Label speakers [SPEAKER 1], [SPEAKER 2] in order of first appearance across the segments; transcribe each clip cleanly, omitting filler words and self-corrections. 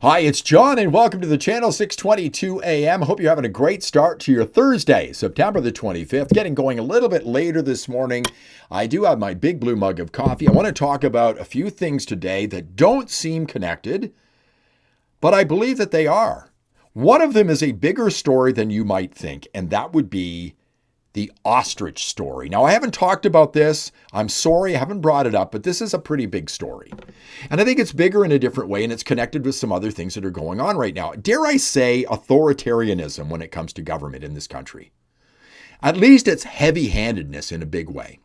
[SPEAKER 1] Hi, it's John, and welcome to the channel, 6:22 a.m. Hope you're having a great start to your Thursday, September the 25th. Getting going a little bit later this morning. I do have my big blue mug of coffee. I want to talk about a few things today that don't seem connected, but I believe that they are. One of them is a bigger story than you might think, and that would be the ostrich story. Now, I haven't talked about this. I'm sorry, I haven't brought it up, but this is a pretty big story. And I think it's bigger in a different way, and it's connected with some other things that are going on right now. Dare I say authoritarianism when it comes to government in this country. At least it's heavy-handedness in a big way.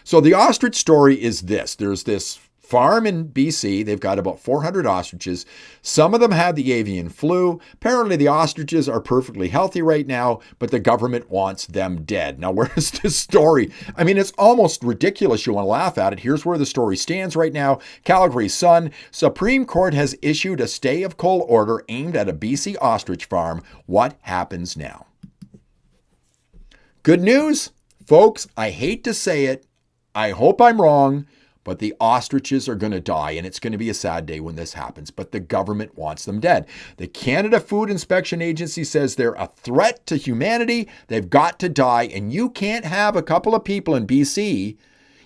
[SPEAKER 1] So the ostrich story is this. There's this farm in BC. They've got about 400 ostriches. Some of them have the avian flu. Apparently the ostriches are perfectly healthy right now, but the government wants them dead. Now, where's this story? I mean, it's almost ridiculous. You want to laugh at it. Here's where the story stands right now. Calgary Sun. Supreme Court has issued a stay of coal order aimed at a BC ostrich farm. What happens now? Good news, folks. I hate to say it. I hope I'm wrong. But the ostriches are going to die, and it's going to be a sad day when this happens. But the government wants them dead. The Canada Food Inspection Agency says they're a threat to humanity. They've got to die, and you can't have a couple of people in BC,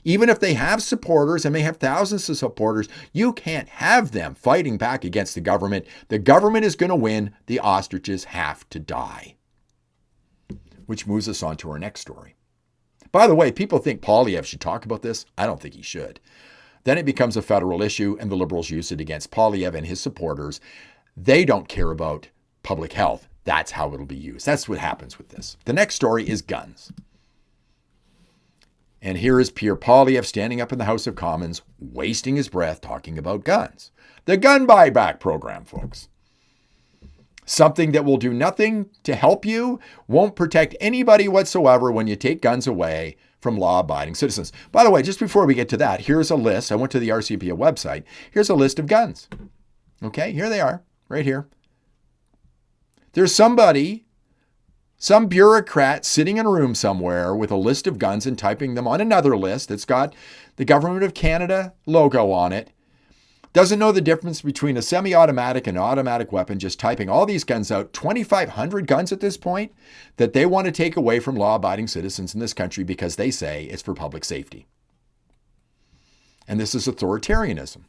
[SPEAKER 1] even if they have supporters and may have thousands of supporters, you can't have them fighting back against the government. The government is going to win. The ostriches have to die. Which moves us on to our next story. By the way, people think Poilievre should talk about this. I don't think he should. Then it becomes a federal issue, and the Liberals use it against Poilievre and his supporters. They don't care about public health. That's how it'll be used. That's what happens with this. The next story is guns. And here is Pierre Poilievre standing up in the House of Commons, wasting his breath talking about guns. The gun buyback program, folks. Something that will do nothing to help you, won't protect anybody whatsoever when you take guns away from law-abiding citizens. By the way, just before we get to that, here's a list. I went to the RCMP website. Here's a list of guns. Okay, here they are, right here. There's somebody, some bureaucrat sitting in a room somewhere with a list of guns and typing them on another list that's got the Government of Canada logo on it. Doesn't know the difference between a semi-automatic and automatic weapon, just typing all these guns out, 2,500 guns at this point, that they want to take away from law-abiding citizens in this country because they say it's for public safety. And this is authoritarianism.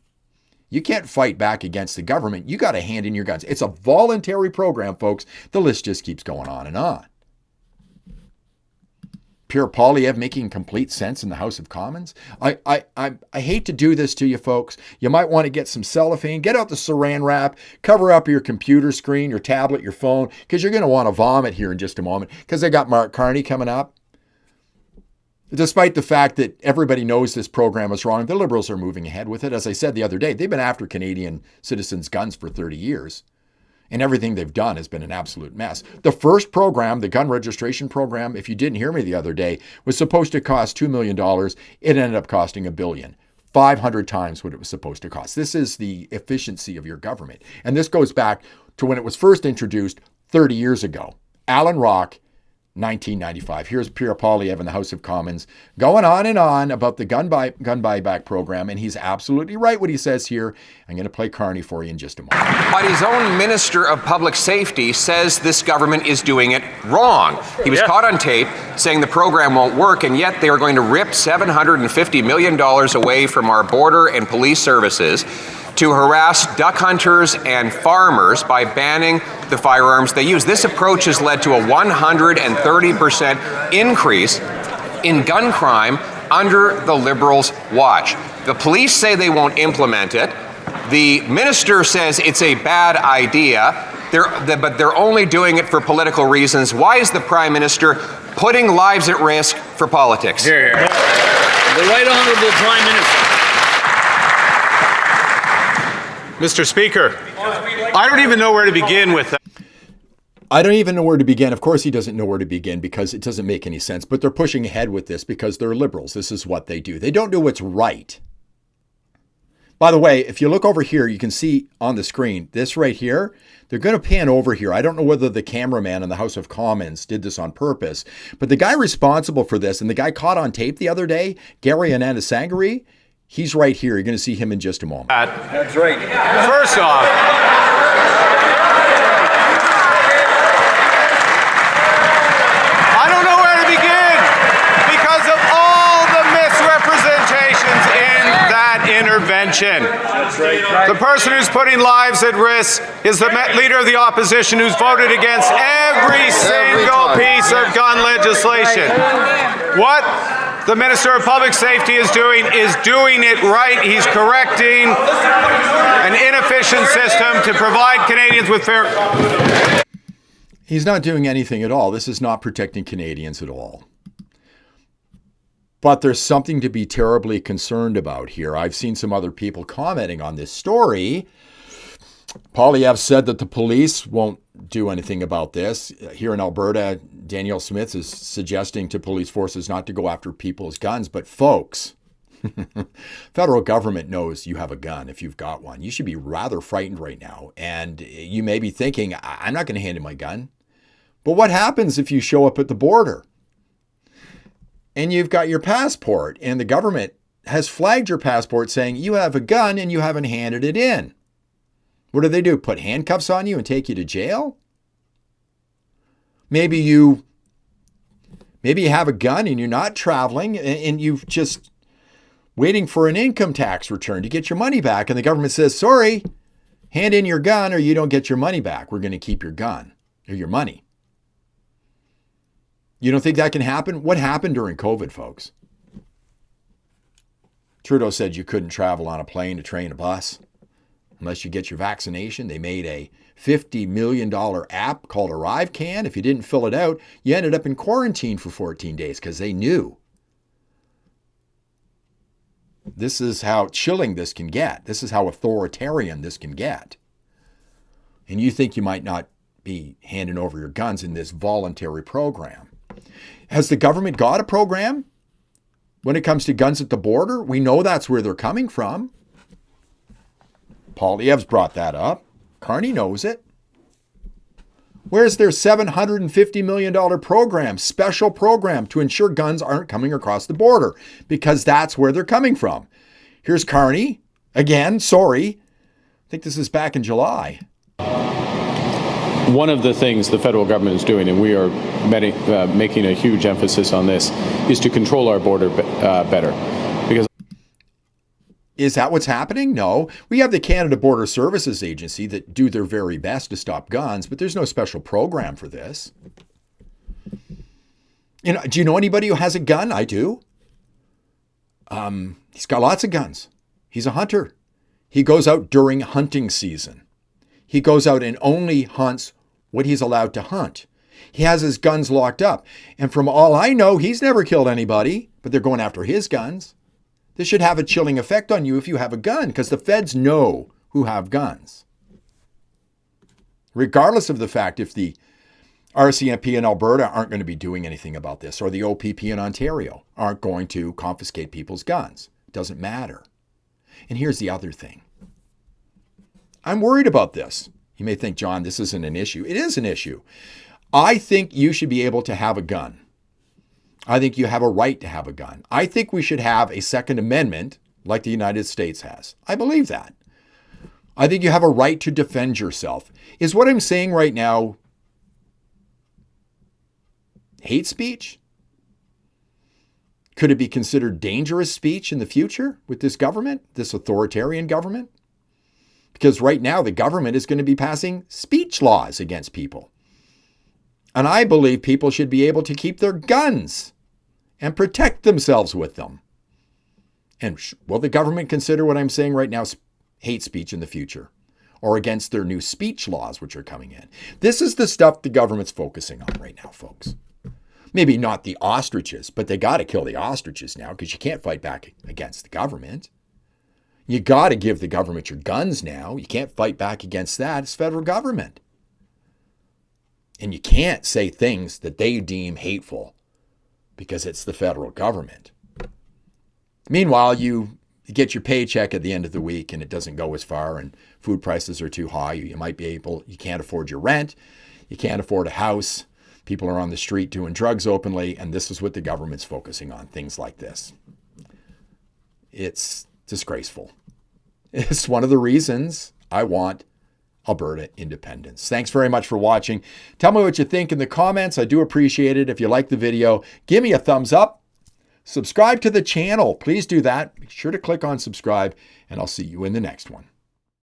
[SPEAKER 1] You can't fight back against the government. You got to hand in your guns. It's a voluntary program, folks. The list just keeps going on and on. Pierre Poilievre making complete sense in the House of Commons. I hate to do this to you folks. You might want to get some cellophane, get out the saran wrap, cover up your computer screen, your tablet, your phone, because you're going to want to vomit here in just a moment because they got Mark Carney coming up. Despite the fact that everybody knows this program is wrong, the Liberals are moving ahead with it. As I said the other day, they've been after Canadian citizens' guns for 30 years. And everything they've done has been an absolute mess. The first program, the gun registration program, if you didn't hear me the other day, was supposed to cost $2 million. It ended up costing $1 billion, 500 times what it was supposed to cost. This is the efficiency of your government. And this goes back to when it was first introduced 30 years ago. Alan Rock, 1995. Here's Pierre Poilievre in the House of Commons going on and on about the gun buyback program, and he's absolutely right what he says here. I'm going to play Carney for you in just a moment.
[SPEAKER 2] But his own Minister of Public Safety says this government is doing it wrong. He was caught on tape saying the program won't work, and yet they are going to rip $750 million away from our border and police services to harass duck hunters and farmers by banning the firearms they use. This approach has led to a 130% increase in gun crime under the Liberals' watch. The police say they won't implement it. The minister says it's a bad idea, but they're only doing it for political reasons. Why is the Prime Minister putting lives at risk for politics?
[SPEAKER 3] Here, here. The Right Honourable Prime Minister.
[SPEAKER 4] Mr. Speaker, I don't even know where to begin with that.
[SPEAKER 1] I don't even know where to begin. Of course, he doesn't know where to begin because it doesn't make any sense. But they're pushing ahead with this because they're Liberals. This is what they do. They don't do what's right. By the way, if you look over here, you can see on the screen, this right here, they're going to pan over here. I don't know whether the cameraman in the House of Commons did this on purpose, but the guy responsible for this and the guy caught on tape the other day, Gary Anandasangari, He's right here. You're going to see him in just a moment.
[SPEAKER 3] That's right.
[SPEAKER 4] First off, I don't know where to begin because of all the misrepresentations in that intervention. The person who's putting lives at risk is the leader of the opposition who's voted against every single piece of gun legislation. What the Minister of Public Safety is doing it right. He's correcting an inefficient system to provide Canadians with fair...
[SPEAKER 1] He's not doing anything at all. This is not protecting Canadians at all. But there's something to be terribly concerned about here. I've seen some other people commenting on this story. Poilievre said that the police won't do anything about this. Here in Alberta, Danielle Smith is suggesting to police forces not to go after people's guns. But folks, federal government knows you have a gun if you've got one. You should be rather frightened right now. And you may be thinking, I'm not going to hand in my gun. But what happens if you show up at the border and you've got your passport and the government has flagged your passport saying you have a gun and you haven't handed it in? What do? Put handcuffs on you and take you to jail? Maybe you have a gun and you're not traveling and you've just waiting for an income tax return to get your money back. And the government says, sorry, hand in your gun or you don't get your money back. We're going to keep your gun or your money. You don't think that can happen? What happened during COVID, folks? Trudeau said you couldn't travel on a plane, a train, a bus unless you get your vaccination. They made a $50 million app called ArriveCan. If you didn't fill it out, you ended up in quarantine for 14 days because they knew. This is how chilling this can get. This is how authoritarian this can get. And you think you might not be handing over your guns in this voluntary program. Has the government got a program when it comes to guns at the border? We know that's where they're coming from. Poilievre's brought that up. Carney knows it. Where's their $750 million program, special program to ensure guns aren't coming across the border? Because that's where they're coming from. Here's Carney. Again, sorry. I think this is back in July.
[SPEAKER 5] One of the things the federal government is doing, and we are making a huge emphasis on this, is to control our border better. Because
[SPEAKER 1] is that what's happening? No. We have the Canada Border Services Agency that do their very best to stop guns, but there's no special program for this. You know, do you know anybody who has a gun? I do. He's got lots of guns. He's a hunter. He goes out during hunting season. He goes out and only hunts what he's allowed to hunt. He has his guns locked up. And from all I know, he's never killed anybody, but they're going after his guns. This should have a chilling effect on you if you have a gun, because the feds know who have guns. Regardless of the fact if the RCMP in Alberta aren't going to be doing anything about this, or the OPP in Ontario aren't going to confiscate people's guns. It doesn't matter. And here's the other thing. I'm worried about this. You may think, John, this isn't an issue. It is an issue. I think you should be able to have a gun. I think you have a right to have a gun. I think we should have a Second Amendment like the United States has. I believe that. I think you have a right to defend yourself. Is what I'm saying right now hate speech? Could it be considered dangerous speech in the future with this government, this authoritarian government? Because right now the government is going to be passing speech laws against people. And I believe people should be able to keep their guns and protect themselves with them. And will the government consider what I'm saying right now hate speech in the future, or against their new speech laws which are coming in? This is the stuff the government's focusing on right now, folks. Maybe not the ostriches, but they got to kill the ostriches now because you can't fight back against the government. You got to give the government your guns now. You can't fight back against that. It's federal government. And you can't say things that they deem hateful because it's the federal government. Meanwhile, you get your paycheck at the end of the week and it doesn't go as far and food prices are too high. You can't afford your rent. You can't afford a house. People are on the street doing drugs openly. And this is what the government's focusing on, things like this. It's Disgraceful. It's one of the reasons I want Alberta independence. Thanks very much for watching. Tell me what you think in the comments. I do appreciate it. If you like the video, give me a thumbs up. Subscribe to the channel. Please do that. Be sure to click on subscribe, and I'll see you in the next one.